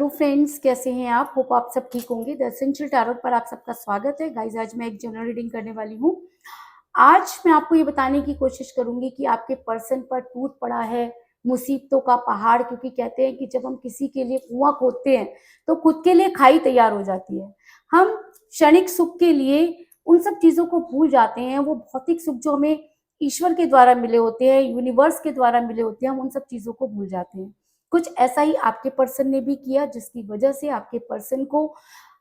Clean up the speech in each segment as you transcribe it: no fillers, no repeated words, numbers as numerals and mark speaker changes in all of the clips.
Speaker 1: Hello friends, कैसे हैं आप? होप आप सब ठीक होंगे। द एसेंशियल टैरोट पर आप सबका स्वागत है। गाइस, आज मैं एक जनरल रीडिंग करने वाली हूँ। आज मैं आपको ये बताने की कोशिश करूंगी कि आपके पर्सन पर टूट पड़ा है मुसीबतों का पहाड़, क्योंकि कहते हैं कि जब हम किसी के लिए कुआं खोदते हैं तो खुद के लिए खाई तैयार हो जाती है। हम क्षणिक सुख के लिए उन सब चीजों को भूल जाते हैं। वो भौतिक सुख जो हमें ईश्वर के द्वारा मिले होते हैं, यूनिवर्स के द्वारा मिले होते हैं, हम उन सब चीजों को भूल जाते हैं। कुछ ऐसा ही आपके पर्सन ने भी किया, जिसकी वजह से आपके पर्सन को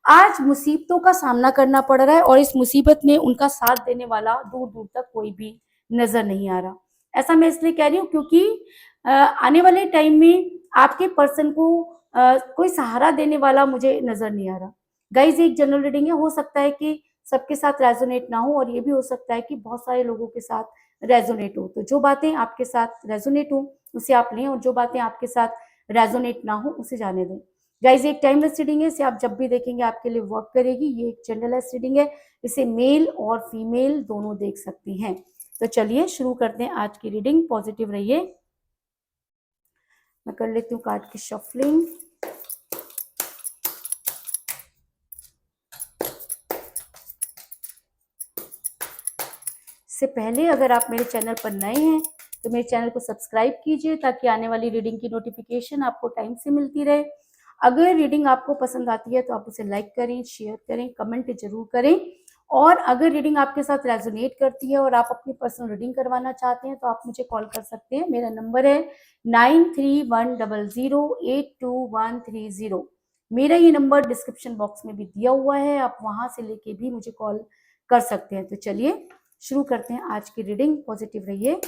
Speaker 1: आज मुसीबतों का सामना करना पड़ रहा है और इस मुसीबत में उनका साथ देने वाला दूर दूर तक कोई भी नजर नहीं आ रहा। ऐसा मैं इसलिए कह रही हूँ क्योंकि आने वाले टाइम में आपके पर्सन को कोई सहारा देने वाला मुझे नजर नहीं आ रहा। गाइज, एक जनरल रीडिंग है, हो सकता है कि सबके साथ रेजोनेट ना हो और ये भी हो सकता है कि बहुत सारे लोगों के साथ रेजोनेट हो। तो जो बातें आपके साथ रेजोनेट हो उसे आप लें और जो बातें आपके साथ रेजोनेट ना हो उसे जाने दें। गाइज, एक टाइमलेस रीडिंग है, इसे आप जब भी देखेंगे आपके लिए वर्क करेगी। ये एक जनरलाइज रीडिंग है, इसे मेल और फीमेल दोनों देख सकती हैं। तो चलिए शुरू करते हैं आज की रीडिंग। पॉजिटिव रहिए। मैं कर लेती हूँ कार्ड की शफलिंग। इससे पहले अगर आप मेरे चैनल पर नए हैं तो मेरे चैनल को सब्सक्राइब कीजिए ताकि आने वाली रीडिंग की नोटिफिकेशन आपको टाइम से मिलती रहे। अगर रीडिंग आपको पसंद आती है तो आप उसे लाइक करें, शेयर करें, कमेंट जरूर करें। और अगर रीडिंग आपके साथ रेजोनेट करती है और आप अपनी पर्सनल रीडिंग करवाना चाहते हैं तो आप मुझे कॉल कर सकते हैं। मेरा नंबर है 9310082130। मेरा ये नंबर डिस्क्रिप्शन बॉक्स में भी दिया हुआ है, आप वहां से लेके भी मुझे कॉल कर सकते हैं। तो चलिए शुरू करते हैं आज की रीडिंग। पॉजिटिव रहिए।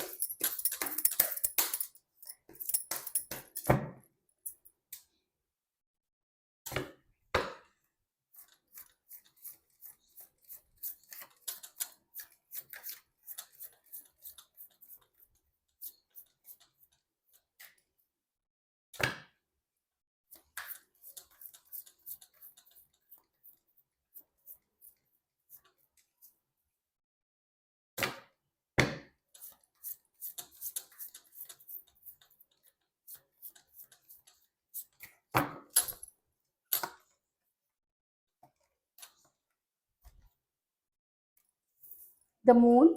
Speaker 1: The moon,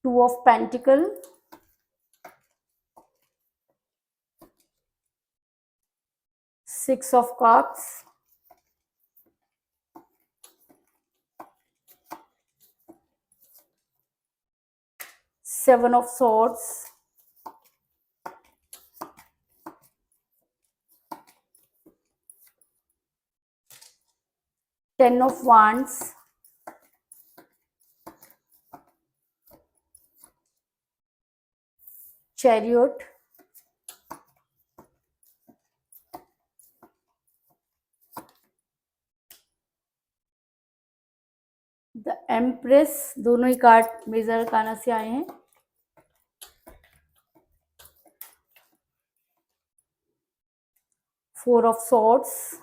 Speaker 1: two of pentacle, six of cups, seven of swords, ten of wands, chariot, the empress. दोनों ही कार्ड मेजर अरकाना से आए हैं। Four of swords,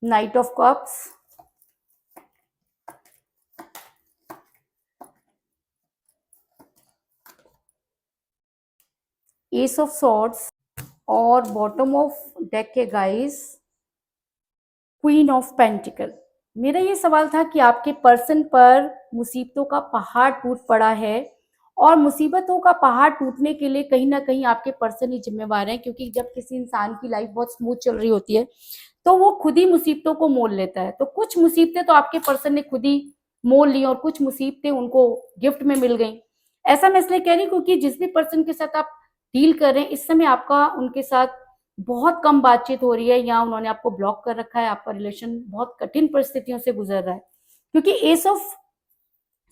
Speaker 1: night of cups, S of swords और bottom of deck के guys queen of pentacle. मेरा ये सवाल था कि आपके पर्सन पर मुसीबतों का पहाड़ टूट पड़ा है और मुसीबतों का पहाड़ टूटने के लिए कहीं ना कहीं आपके पर्सन ही जिम्मेवार हैं, क्योंकि जब किसी इंसान की लाइफ बहुत स्मूथ चल रही होती है तो वो खुद ही मुसीबतों को मोल लेता है। तो कुछ मुसीबतें तो आपके पर्सन ने खुद ही मोल ली और कुछ मुसीबतें उनको गिफ्ट में मिल गई। ऐसा मैं इसलिए कह रही हूँ क्योंकि जिस भी पर्सन के साथ आप डील कर रहे हैं इस समय आपका उनके साथ बहुत कम बातचीत हो रही है या उन्होंने आपको ब्लॉक कर रखा है। आपका रिलेशन बहुत कठिन परिस्थितियों से गुजर रहा है, क्योंकि एस ऑफ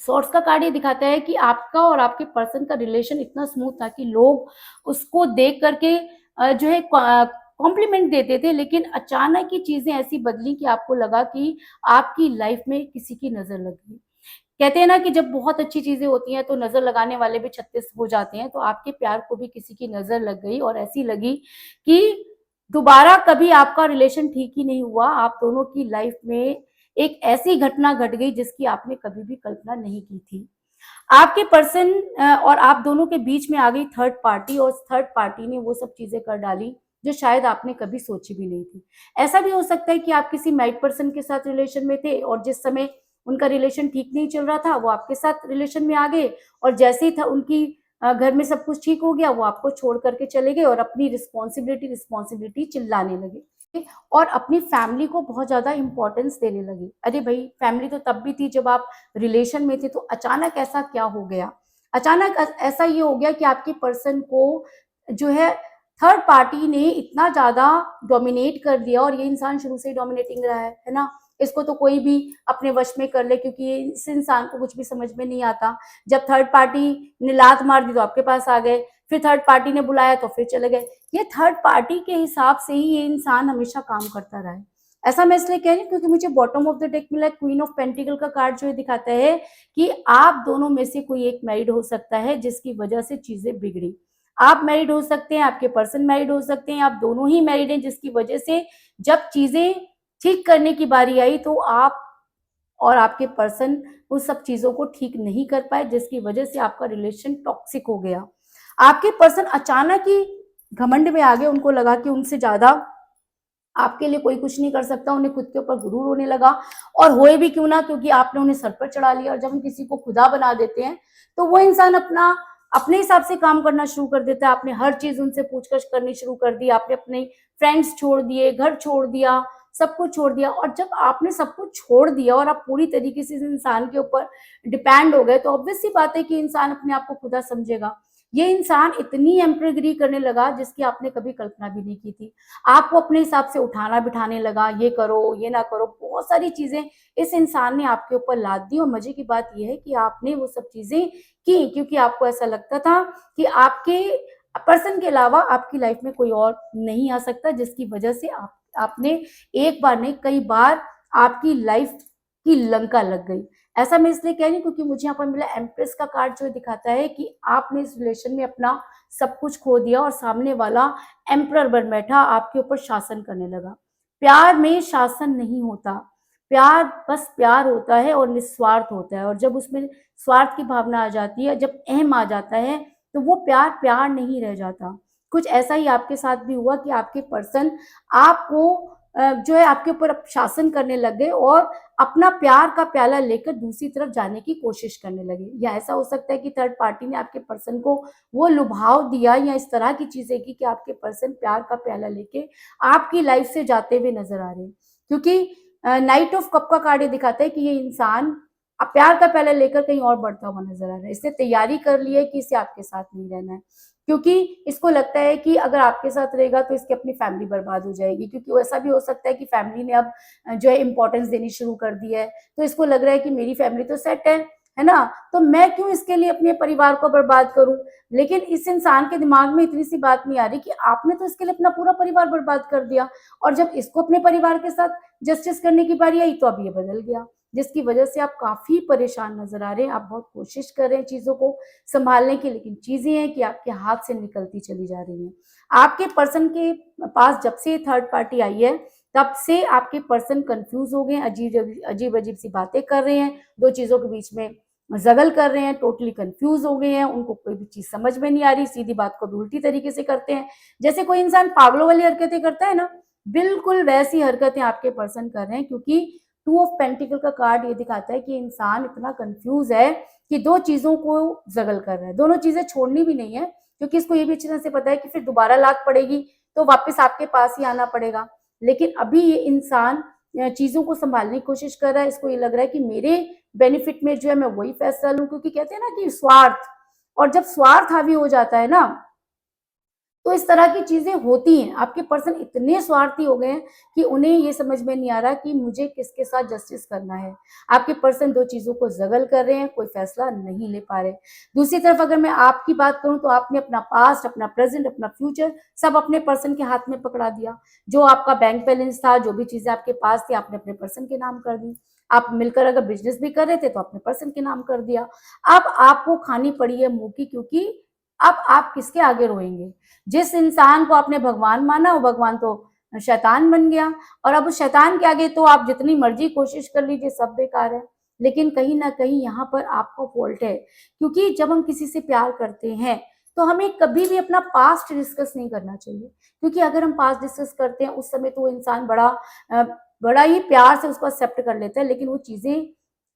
Speaker 1: सॉर्ड्स का कार्ड ये दिखाता है कि आपका और आपके पर्सन का रिलेशन इतना स्मूथ था कि लोग उसको देख करके जो है कॉम्प्लीमेंट देते थे, लेकिन अचानक ही चीजें ऐसी बदली कि आपको लगा कि आपकी लाइफ में किसी की नजर लग गई। कहते हैं ना कि जब बहुत अच्छी चीजें होती हैं तो नजर लगाने वाले भी 36 हो जाते हैं। तो आपके प्यार को भी किसी की नजर लग गई और ऐसी लगी कि दोबारा कभी आपका रिलेशन ठीक ही नहीं हुआ, आप दोनों की लाइफ में एक ऐसी घटना घट गई जिसकी आपने कभी भी कल्पना नहीं की थी। आपके पर्सन और आप दोनों के बीच में आ गई थर्ड पार्टी, और थर्ड पार्टी ने वो सब चीजें कर डाली जो शायद आपने कभी सोची भी नहीं थी। ऐसा भी हो सकता है कि आप किसी मैरिड पर्सन के साथ रिलेशन में थे, और जिस समय उनका रिलेशन ठीक नहीं चल रहा था वो आपके साथ रिलेशन में आ गए, और जैसे ही था उनकी घर में सब कुछ ठीक हो गया वो आपको छोड़ करके चले गए और अपनी रिस्पॉन्सिबिलिटी रिस्पॉन्सिबिलिटी चिल्लाने लगे और अपनी फैमिली को बहुत ज्यादा इंपॉर्टेंस देने लगे। अरे भाई, फैमिली तो तब भी थी जब आप रिलेशन में थे, तो अचानक ऐसा क्या हो गया? अचानक ऐसा ये हो गया कि आपके पर्सन को जो है थर्ड पार्टी ने इतना ज्यादा डोमिनेट कर दिया, और ये इंसान शुरू से ही डोमिनेटिंग रहा है ना। इसको तो कोई भी अपने वश में कर ले, क्योंकि इस इंसान को कुछ भी समझ में नहीं आता। जब थर्ड पार्टी ने लात मार दी तो आपके पास आ गए, फिर थर्ड पार्टी ने बुलाया तो फिर चले गए। ये थर्ड पार्टी के हिसाब से ही ये इंसान हमेशा काम करता रहा है। ऐसा मैं इसलिए कह रही हूँ क्योंकि मुझे बॉटम ऑफ द डेक मिला क्वीन ऑफ पेंटिकल का कार्ड, जो दिखाता है कि आप दोनों में से कोई एक मैरिड हो सकता है जिसकी वजह से चीजें बिगड़ी। आप मैरिड हो सकते हैं, आपके पर्सन मैरिड हो सकते हैं, आप दोनों ही मैरिड हैं, जिसकी वजह से जब चीजें ठीक करने की बारी आई तो आप और आपके पर्सन उस सब चीजों को ठीक नहीं कर पाए, जिसकी वजह से आपका रिलेशन टॉक्सिक हो गया। आपके पर्सन अचानक ही घमंड में आ गए, उनको लगा कि उनसे ज्यादा आपके लिए कोई कुछ नहीं कर सकता, उन्हें खुद के ऊपर गुरूर होने लगा। और होए भी क्यों ना, क्योंकि आपने उन्हें सर पर चढ़ा लिया। और जब हम किसी को खुदा बना देते हैं तो वो इंसान अपने हिसाब से काम करना शुरू कर देता है। आपने हर चीज उनसे पूछताछ करनी शुरू कर दी, आपने अपने फ्रेंड्स छोड़ दिए, घर छोड़ दिया, सब कुछ छोड़ दिया। और जब आपने सब कुछ छोड़ दिया और आप पूरी तरीके से इस इंसान के ऊपर डिपेंड हो गए, तो ऑब्वियस सी बात है कि इंसान अपने आप को खुदा समझेगा। ये इंसान इतनी एम्प्रेगरी करने लगा जिसकी आपने कभी कल्पना भी नहीं की थी। आपको अपने हिसाब से उठाना बिठाने लगा, ये करो ये ना करो, बहुत सारी चीजें इस इंसान ने आपके ऊपर लाद दी। और मजे की बात यह है कि आपने वो सब चीजें की क्योंकि आपको ऐसा लगता था कि आपके पर्सन के अलावा आपकी लाइफ में कोई और नहीं आ सकता, जिसकी वजह से आपने एक बार नहीं कई बार आपकी लाइफ की लंका लग गई। ऐसा मैं इसलिए कह रही हूँ क्योंकि मुझे यहाँ पर मिला एम्प्रेस का कार्ड, जो दिखाता है कि आपने इस रिलेशन में अपना सब कुछ खो दिया और सामने वाला एम्परर बन बैठा, आपके ऊपर शासन करने लगा। प्यार में शासन नहीं होता, प्यार बस प्यार होता है और निस्वार्थ होता है। और जब उसमें स्वार्थ की भावना आ जाती है, जब अहम आ जाता है, तो वो प्यार प्यार नहीं रह जाता। कुछ ऐसा ही आपके साथ भी हुआ कि आपके पर्सन आपको जो है आपके ऊपर शासन करने लग गए और अपना प्यार का प्याला लेकर दूसरी तरफ जाने की कोशिश करने लगे। या ऐसा हो सकता है कि थर्ड पार्टी ने आपके पर्सन को वो लुभाव दिया या इस तरह की चीजें की कि आपके पर्सन प्यार का प्याला लेके आपकी लाइफ से जाते हुए नजर आ रहे हैं। क्योंकि नाइट ऑफ कप का कार्ड ये दिखाता है कि ये इंसान अब प्यार का प्याला लेकर कहीं और बढ़ता हुआ नजर आ रहा है। इसने तैयारी कर ली है कि इसे आपके साथ नहीं रहना है, क्योंकि इसको लगता है कि अगर आपके साथ रहेगा तो इसकी अपनी फैमिली बर्बाद हो जाएगी। क्योंकि वैसा भी हो सकता है कि फैमिली ने अब जो है इंपॉर्टेंस देनी शुरू कर दी है, तो इसको लग रहा है कि मेरी फैमिली तो सेट है ना, तो मैं क्यों इसके लिए अपने परिवार को बर्बाद करूं। लेकिन इस इंसान के दिमाग में इतनी सी बात नहीं आ रही कि आपने तो इसके लिए अपना पूरा परिवार बर्बाद कर दिया, और जब इसको अपने परिवार के साथ जस्टिस करने की बारी आई तो अब ये बदल गया, जिसकी वजह से आप काफी परेशान नजर आ रहे हैं। आप बहुत कोशिश कर रहे हैं चीजों को संभालने की, लेकिन चीजें हैं कि आपके हाथ से निकलती चली जा रही हैं। आपके पर्सन के पास जब से थर्ड पार्टी आई है तब से आपके पर्सन कंफ्यूज हो गए, अजीब अजीब सी बातें कर रहे हैं, दो चीजों के बीच में जगल कर रहे हैं, टोटली कंफ्यूज हो गए हैं। उनको कोई भी चीज समझ में नहीं आ रही, सीधी बात को भी उल्टी तरीके से करते हैं। जैसे कोई इंसान पागलों वाली हरकतें करता है ना, बिल्कुल वैसी हरकतें आपके पर्सन कर रहे हैं। क्योंकि टू ऑफ पेंटिकल का कार्ड ये दिखाता है कि इंसान इतना कंफ्यूज है कि दो चीजों को जगल कर रहा है, दोनों चीजें छोड़नी भी नहीं है, क्योंकि इसको ये भी अच्छी तरह से पता है कि फिर दोबारा लात पड़ेगी तो वापस आपके पास ही आना पड़ेगा। लेकिन अभी ये इंसान चीजों को संभालने की कोशिश कर रहा है। इसको ये लग रहा है कि मेरे बेनिफिट में जो है मैं वही फैसला लूं, क्योंकि कहते हैं ना कि स्वार्थ, और जब स्वार्थ हावी हो जाता है ना तो इस तरह की चीजें होती हैं। आपके पर्सन इतने स्वार्थी हो गए हैं कि उन्हें ये समझ में नहीं आ रहा कि मुझे किसके साथ जस्टिस करना है। आपके पर्सन दो चीजों को जगल कर रहे हैं, कोई फैसला नहीं ले पा रहे। दूसरी तरफ अगर मैं आपकी बात करूं तो आपने अपना पास्ट, अपना प्रेजेंट, अपना फ्यूचर सब अपने पर्सन के हाथ में पकड़ा दिया। जो आपका बैंक बैलेंस था, जो भी चीजें आपके पास थी, आपने अपने पर्सन के नाम कर दी। आप मिलकर अगर बिजनेस भी कर रहे थे तो अपने पर्सन के नाम कर दिया। अब आपको खानी पड़ी है मुंह की, क्योंकि अब आप किसके आगे रोएंगे? जिस इंसान को आपने भगवान माना वो भगवान तो शैतान बन गया, और अब उस शैतान के आगे तो आप जितनी मर्जी कोशिश कर लीजिए सब बेकार है। लेकिन कहीं ना कहीं यहाँ पर आपका फॉल्ट है, क्योंकि जब हम किसी से प्यार करते हैं तो हमें कभी भी अपना पास्ट डिस्कस नहीं करना चाहिए, क्योंकि अगर हम पास्ट डिस्कस करते हैं उस समय तो वो इंसान बड़ा ही प्यार से उसको एक्सेप्ट कर लेता है, लेकिन वो चीजें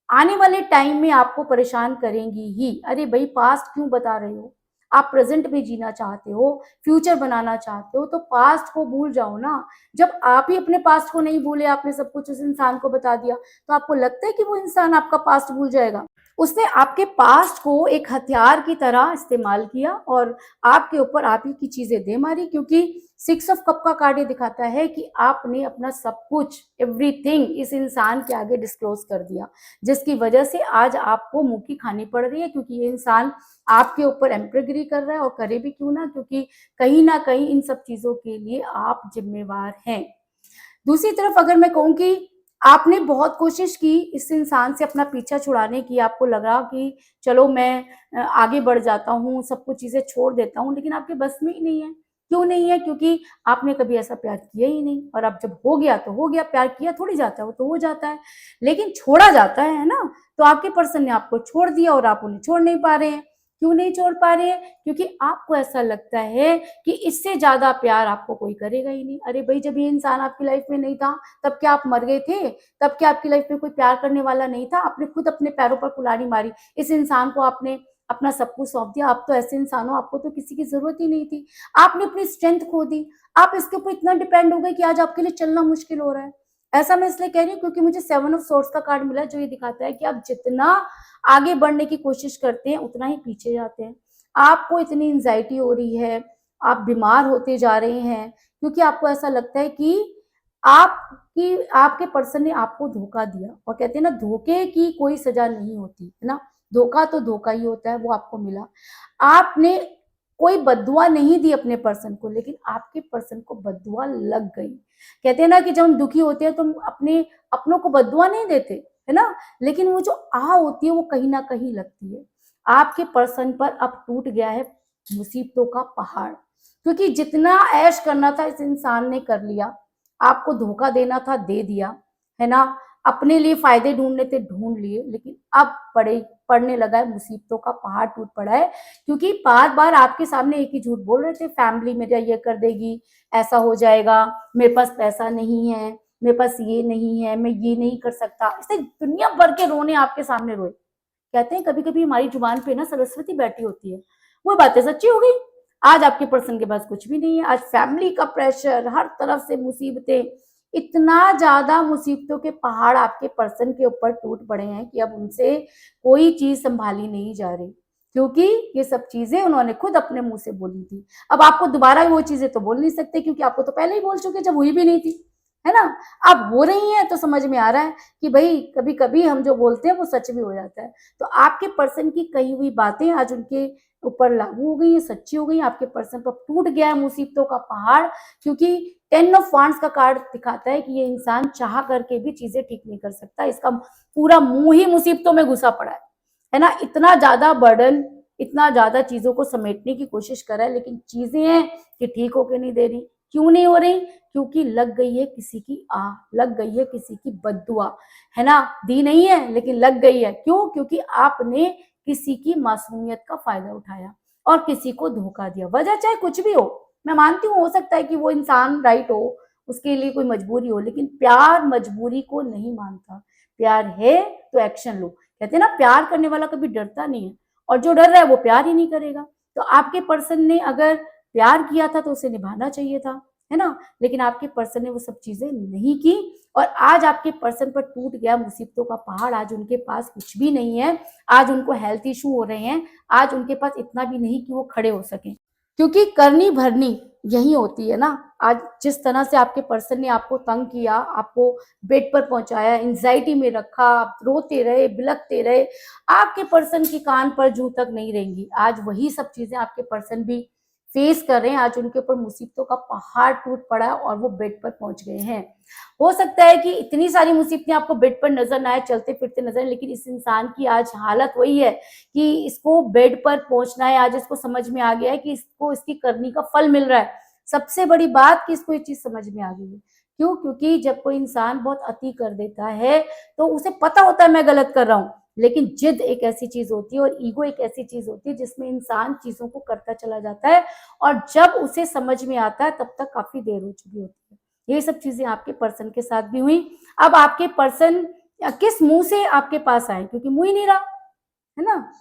Speaker 1: आने वाले टाइम में आपको परेशान करेंगी ही। अरे भाई, पास्ट क्यों बता रहे हो? आप प्रेजेंट में जीना चाहते हो, फ्यूचर बनाना चाहते हो, तो पास्ट को भूल जाओ ना। जब आप ही अपने पास्ट को नहीं भूले, आपने सब कुछ उस इंसान को बता दिया, तो आपको लगता है कि वो इंसान आपका पास्ट भूल जाएगा? उसने आपके पास्ट को एक हथियार की तरह इस्तेमाल किया और आपके ऊपर आप ही की चीजें दे मारी, क्योंकि 6 ऑफ कप का कार्ड ये दिखाता है कि आपने अपना सब कुछ, एवरीथिंग इस इंसान के आगे डिस्क्लोज कर दिया, जिसकी वजह से आज आपको मुंह की खानी पड़ रही है, क्योंकि ये इंसान आपके ऊपर एम्प्रेगरी कर रहा है, और करे भी क्यों ना, क्योंकि कहीं ना कहीं इन सब चीजों के लिए आप जिम्मेवार हैं। दूसरी तरफ अगर मैं कहूँ कि आपने बहुत कोशिश की इस इंसान से अपना पीछा छुड़ाने की, आपको लगा कि चलो मैं आगे बढ़ जाता हूँ, सब कुछ चीजें छोड़ देता हूँ, लेकिन आपके बस में ही नहीं है। क्यों नहीं है? क्योंकि आपने कभी ऐसा प्यार किया ही नहीं, और अब जब हो गया तो हो गया, प्यार किया थोड़ी जाता है, वो तो हो जाता है, लेकिन छोड़ा जाता है ना। तो आपके पर्सन ने आपको छोड़ दिया और आप उन्हें छोड़ नहीं पा रहे हैं। क्यों नहीं छोड़ पा रहे हैं? क्योंकि आपको ऐसा लगता है कि इससे ज्यादा प्यार आपको कोई करेगा ही नहीं। अरे भाई, जब ये इंसान आपकी लाइफ में नहीं था तब क्या आप मर गए थे? तब क्या आपकी लाइफ में कोई प्यार करने वाला नहीं था? आपने खुद अपने पैरों पर कुल्हाड़ी मारी, इस इंसान को आपने अपना सब कुछ सौंप दिया। आप तो ऐसे इंसान हो, आपको तो किसी की जरूरत ही नहीं थी। आपने अपनी स्ट्रेंथ खो दी, आप इसके ऊपर इतना डिपेंड हो गए कि आज आपके लिए चलना मुश्किल हो रहा है। ऐसा मैं इसलिए कह रही हूँ क्योंकि मुझे 7 ऑफ सोर्ड्स का कार्ड मिला, जो ये दिखाता है कि आप जितना आगे बढ़ने की कोशिश करते हैं उतना ही पीछे जाते हैं। आपको इतनी एंजाइटी हो रही है, आप बीमार होते जा रहे हैं, क्योंकि आपको ऐसा लगता है कि आपके पर्सन ने आपको धोखा दिया, और कहते हैं ना, धोखे की कोई सजा नहीं होती है ना। धोखा तो धोखा ही होता है, वो आपको मिला। आपने कोई बद्दुआ नहीं दी अपने पर्सन को, लेकिन आपके पर्सन को बद्दुआ लग गई। कहते हैं ना कि जब हम दुखी होते हैं तो हम अपने अपनों को बद्दुआ नहीं देते, है ना, लेकिन वो जो आह होती है वो कहीं ना कहीं लगती है। आपके पर्सन पर अब टूट गया है मुसीबतों का पहाड़, क्योंकि जितना ऐश करना था इस इंसान ने कर लिया, आपको धोखा देना था दे दिया, है ना, अपने लिए फायदे ढूंढने थे ढूंढ लिए, लेकिन अब पड़ने लगा है, मुसीबतों का पहाड़ टूट पड़ा है। क्योंकि बार बार आपके सामने एक ही झूठ बोल रहे थे, फैमिली मेरा ये कर देगी, ऐसा हो जाएगा, मेरे पास पैसा नहीं है, मेरे पास ये नहीं है, मैं ये नहीं कर सकता, इसे दुनिया भर के रोने आपके सामने रोए। कहते हैं कभी कभी हमारी जुबान पे ना सरस्वती बैठी होती है, वो बातें सच्ची हो गई। आज आपके पर्सन के पास कुछ भी नहीं है, आज फैमिली का प्रेशर, हर तरफ से मुसीबतें, इतना ज्यादा मुसीबतों के पहाड़ आपके पर्सन के ऊपर टूट पड़े हैं कि अब उनसे कोई चीज संभाली नहीं जा रही, क्योंकि ये सब चीजें उन्होंने खुद अपने मुंह से बोली थी। अब आपको दोबारा वो चीजें तो बोल नहीं सकते, क्योंकि आपको तो पहले ही बोल चुके जब हुई भी नहीं थी, है ना। अब हो रही है तो समझ में आ रहा है कि भाई कभी कभी हम जो बोलते हैं वो सच भी हो जाता है। तो आपके पर्सन की कही हुई बातें आज उनके ऊपर लागू हो गई है, सच्ची हो गई। आपके पर्सन पर टूट गया है मुसीबतों का पहाड़, क्योंकि 10 ऑफ वांड्स का कार्ड दिखाता है कि ये इंसान चाह करके भी चीजें ठीक नहीं कर सकता, इसका पूरा मुंह ही मुसीबतों में घुसा पड़ा है ना। इतना ज्यादा बर्डन, इतना ज्यादा चीजों को समेटने की कोशिश कर रहा है, लेकिन चीजें हैं कि ठीक होके नहीं दे रही। क्यों नहीं हो रही? क्योंकि लग गई है किसी की आह, लग गई है किसी की बद्दुआ, है ना। दी नहीं है लेकिन लग गई है। क्यों? क्योंकि आपने किसी की मासूमियत का फायदा उठाया और किसी को धोखा दिया। वजह चाहे कुछ भी हो, मैं मानती हूँ हो सकता है कि वो इंसान राइट हो, उसके लिए कोई मजबूरी हो, लेकिन प्यार मजबूरी को नहीं मानता। प्यार है तो एक्शन लो। कहते हैं ना, प्यार करने वाला कभी डरता नहीं है, और जो डर रहा है वो प्यार ही नहीं करेगा। तो आपके पर्सन ने अगर प्यार किया था तो उसे निभाना चाहिए था, है ना, लेकिन आपके पर्सन ने वो सब चीजें नहीं की, और आज आपके पर्सन पर टूट गया मुसीबतों का पहाड़। आज उनके पास कुछ भी नहीं है, आज उनको हेल्थ इशू हो रहे हैं, आज उनके पास इतना भी नहीं कि वो खड़े हो सके, क्योंकि करनी भरनी यही होती है ना। आज जिस तरह से आपके पर्सन ने आपको तंग किया, आपको बेड पर पहुंचाया, एंजाइटी में रखा, आप रोते रहे, बिलखते रहे, आपके पर्सन की कान पर जू तक नहीं रहेंगी। आज वही सब चीजें आपके पर्सन भी फेस कर रहे हैं, आज उनके ऊपर मुसीबतों का पहाड़ टूट पड़ा है और वो बेड पर पहुंच गए हैं। हो सकता है कि इतनी सारी मुसीबतें आपको बेड पर नजर ना आए, चलते फिरते नजर, लेकिन इस इंसान की आज हालत वही है कि इसको बेड पर पहुंचना है। आज इसको समझ में आ गया है कि इसको इसकी करनी का फल मिल रहा है। सबसे बड़ी बात कि इसको ये चीज समझ में आ गई है। क्यों? क्योंकि जब कोई इंसान बहुत अति कर देता है तो उसे पता होता है मैं गलत कर रहा हूं, लेकिन जिद एक ऐसी चीज होती है और ईगो एक ऐसी चीज होती है जिसमें इंसान चीजों को करता चला जाता है, और जब उसे समझ में आता है तब तक काफी देर हो चुकी होती है। ये सब चीजें आपके पर्सन के साथ भी हुई। अब आपके पर्सन किस मुंह से आपके पास आए, क्योंकि मुंह ही नहीं रहा है ना,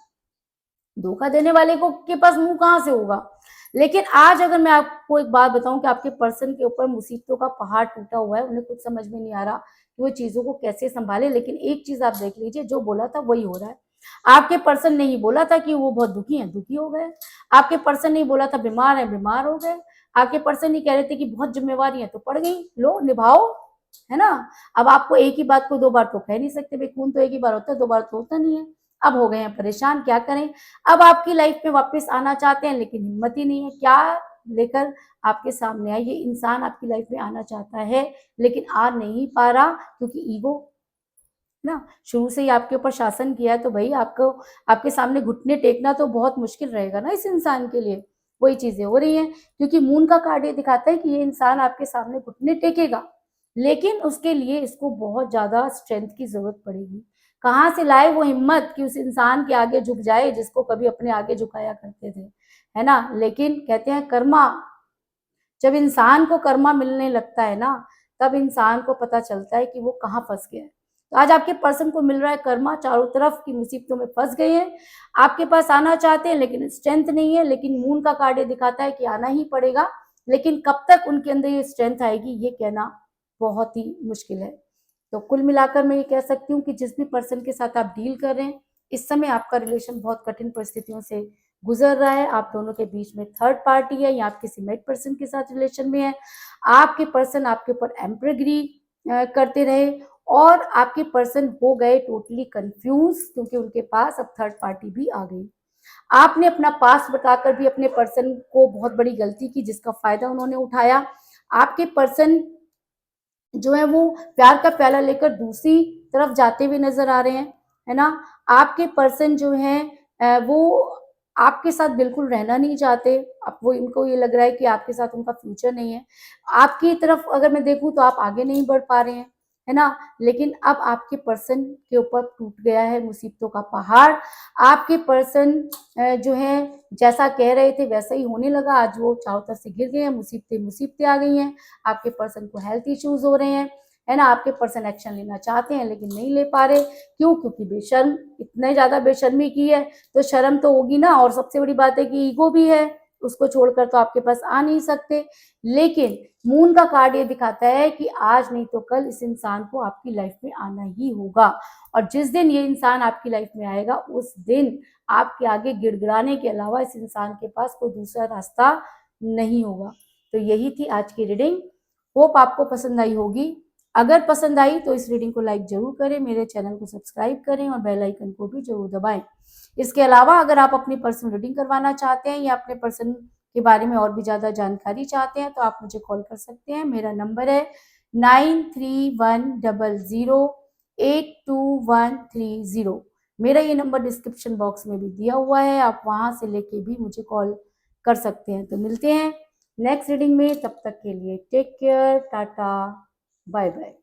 Speaker 1: धोखा देने वाले को के पास मुंह कहां से होगा। लेकिन आज अगर मैं आपको एक बात बताऊं कि आपके पर्सन के ऊपर मुसीबतों का पहाड़ टूटा हुआ है, उन्हें कुछ समझ में नहीं आ रहा कि वो चीजों को कैसे संभाले, लेकिन एक चीज आप देख लीजिए, जो बोला था वही हो रहा है। आपके पर्सन ने ही बोला था कि वो बहुत दुखी है, दुखी हो गए। आपके पर्सन ने बोला था बीमार है, बीमार हो गए। आपके पर्सन ही कह रहे थे कि बहुत जिम्मेवारी है, तो पड़ गई, लो निभाओ, है ना। अब आपको एक ही बात को दो बार तो कह नहीं सकते भाई, खून तो एक ही बार होता है, दो बार तो होता नहीं है। अब हो गए हैं परेशान, क्या करें। अब आपकी लाइफ में वापस आना चाहते हैं लेकिन हिम्मत ही नहीं है। क्या लेकर आपके सामने आए, ये इंसान आपकी लाइफ में आना चाहता है लेकिन आ नहीं पा रहा, क्योंकि ईगो ना शुरू से ही आपके ऊपर शासन किया है, तो भाई आपको आपके सामने घुटने टेकना तो बहुत मुश्किल रहेगा ना इस इंसान के लिए। वही चीजें हो रही हैं, क्योंकि मून का कार्ड ये दिखाता है कि ये इंसान आपके सामने घुटने टेकेगा, लेकिन उसके लिए इसको बहुत ज्यादा स्ट्रेंथ की जरूरत पड़ेगी। कहाँ से लाए वो हिम्मत कि उस इंसान के आगे झुक जाए जिसको कभी अपने आगे झुकाया करते थे, है ना। लेकिन कहते हैं कर्मा, जब इंसान को कर्मा मिलने लगता है ना, तब इंसान को पता चलता है कि वो कहाँ फंस गया है। तो आज आपके पर्सन को मिल रहा है कर्मा, चारों तरफ की मुसीबतों में फंस गए हैं, आपके पास आना चाहते हैं लेकिन स्ट्रेंथ नहीं है। लेकिन मून का कार्ड ये दिखाता है कि आना ही पड़ेगा, लेकिन कब तक उनके अंदर ये स्ट्रेंथ आएगी ये कहना बहुत ही मुश्किल है। तो कुल मिलाकर मैं ये कह सकती हूँ कि जिस भी पर्सन के साथ आप डील कर रहे हैं, इस समय आपका रिलेशन बहुत कठिन परिस्थितियों से गुजर रहा है। आप दोनों के बीच में थर्ड पार्टी है, या आप किसी मेड पर्सन के साथ रिलेशन में है। आपके पर्सन आपके ऊपर एम्प्रेगरी करते रहे, और आपके पर्सन हो गए टोटली कंफ्यूज, क्योंकि उनके पास अब थर्ड पार्टी भी आ गई। आपने अपना पास बताकर भी अपने पर्सन को बहुत बड़ी गलती की, जिसका फायदा उन्होंने उठाया। आपके पर्सन जो है वो प्यार का प्याला लेकर दूसरी तरफ जाते हुए नजर आ रहे हैं, है ना। आपके पर्सन जो है वो आपके साथ बिल्कुल रहना नहीं चाहते। अब वो इनको ये लग रहा है कि आपके साथ उनका फ्यूचर नहीं है। आपकी तरफ अगर मैं देखूं तो आप आगे नहीं बढ़ पा रहे हैं, है ना। लेकिन अब आपके पर्सन के ऊपर टूट गया है मुसीबतों का पहाड़। आपके पर्सन जो है जैसा कह रहे थे वैसा ही होने लगा, आज वो चारों तरफ से गिर गए हैं, मुसीबतें मुसीबतें आ गई हैं। आपके पर्सन को हेल्थ इश्यूज हो रहे हैं, है ना। आपके पर्सन एक्शन लेना चाहते हैं लेकिन नहीं ले पा रहे। क्यों? क्योंकि बेशर्म, इतने ज्यादा बेशर्मी की है तो शर्म तो होगी ना। और सबसे बड़ी बात है कि ईगो भी है, उसको छोड़कर तो आपके पास आ नहीं सकते। लेकिन मून का कार्ड ये दिखाता है कि आज नहीं तो कल इस इंसान को आपकी लाइफ में आना ही होगा, और जिस दिन ये इंसान आपकी लाइफ में आएगा उस दिन आपके आगे गिड़गिड़ाने के अलावा इस इंसान के पास कोई दूसरा रास्ता नहीं होगा। तो यही थी आज की रीडिंग। होप आपको पसंद आई होगी। अगर पसंद आई तो इस रीडिंग को लाइक जरूर करें, मेरे चैनल को सब्सक्राइब करें और बेल आइकन को भी जरूर दबाएं। इसके अलावा अगर आप अपनी पर्सनल रीडिंग करवाना चाहते हैं या अपने पर्सन के बारे में और भी ज़्यादा जानकारी चाहते हैं तो आप मुझे कॉल कर सकते हैं। मेरा नंबर है 9310082130। मेरा ये नंबर डिस्क्रिप्शन बॉक्स में भी दिया हुआ है, आप वहां से लेके भी मुझे कॉल कर सकते हैं। तो मिलते हैं नेक्स्ट रीडिंग में, तब तक के लिए take care, tata, bye bye.